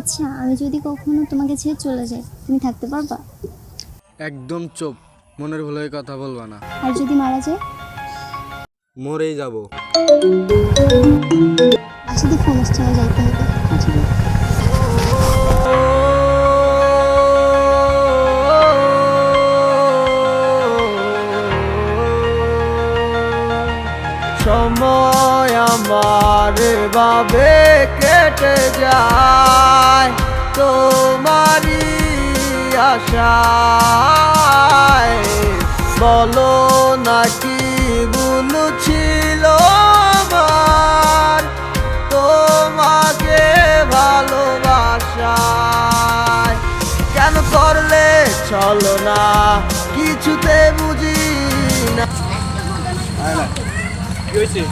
আচ্ছা, আমি যদি কখনো তোমাকে ছেড়ে চলে যাই, তুমি থাকতে পারবা? একদম চুপ, মনের ভুলে কথা বলবা না। আর যদি মারা যায়? মরেই যাব। বাসাতে ফোন আসছে, আমার যাইতে হবে। আচ্ছা, সময় আমার ভাবে কেটে যায় তোমারই আশায়। বলো নাকি ভুল ছিল আমার তোমাকে ভালোবাসায়। কেন করলে চলো না, কিছুতে বুঝি না। কি হয়েছে?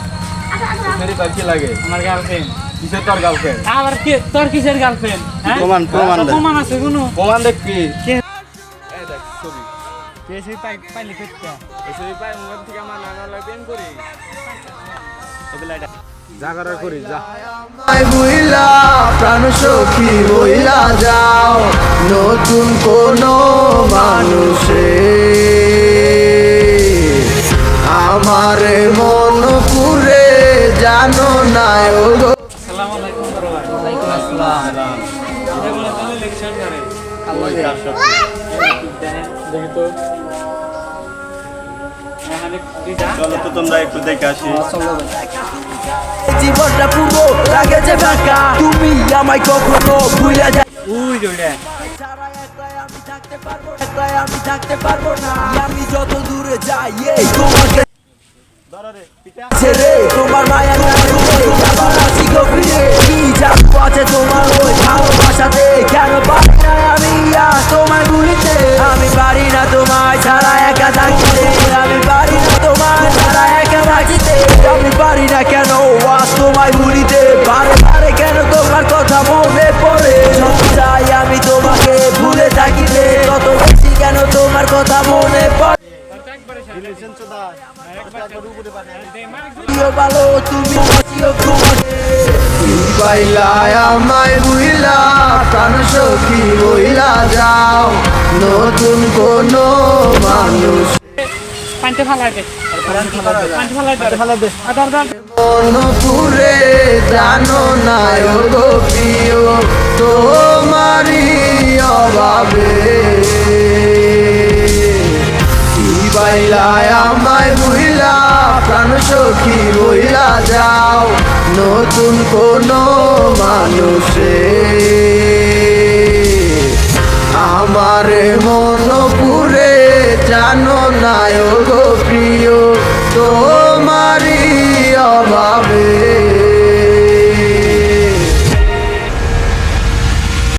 কি লাগে? আমার গার্লফ্রেন্ড। কিসের তোর গার্লফ্রেন্ড? আবার কি তোর কিসের গার্লফ্রেন্ড? প্রমাণ দে। প্রমাণ আছে কোনো? প্রমাণ দেখবি? কে? এই দেখ ছবি। কে সেই পাইলি কইতা? এই ছবি পাই মোবাইল থেকে আমার নানা লাগে প্রেম করি। যা করার করি যা। আমায় বুইলা প্রাণ সখী বইলা যাও নতুন কোনো মানুষে। আমার মন পুরে জানো না গো। আসসালামু আলাইকুম বড় ভাই। ওয়ালাইকুম আসসালাম। এটা বলে তাহলে লেকচার করে। আল্লাহ দেখি তো। চলো তো তোমরা একটু দেখে আসি। জীবনটা পুরো লাগে যে ফাঁকা, তুমি আমায় কখনো ভুলে যা। উই জোড়া। আমি থাকতে পারবো না, আমি যত দূরে যাই এই তোমাকে ছেড়ে। তোমার মায়া আবার আসি গভীরে, কি জাদু আছে তোমার ওই ভালোবাসাতে। কেন পারি না আমি আর তোমায় ভুলিতে, আমি পারি না তোমায় ছাড়া একা থাকিতে, আমি পারি না তোমায় ছাড়া একা থাকিতে। আমি পারি না কেন আজ তোমায় ভুলিতে, বারে বারে কেন তোমার কথা মনে পড়ে। যত চাই আমি তোমাকে ভুলে থাকিতে, তত বেশি কেন তোমার কথা মনে পড়ে। ভালো তুমি পাইলায় আমায় বুইলা প্রাণ সখী বইলা যাও নতুন কোনো মানুষ। পান্তে ফালাই দে। পান্তে ফালাই দে। আদার দার। মন পুরে জানো না গো প্রিয় তোমারই অভাবে। বাইলায় আমায় বুইলা প্রাণ সখী বইলা যাও নতুন কোনো মানুষে। আমার মন পুরে জানো না গো প্রিয় তো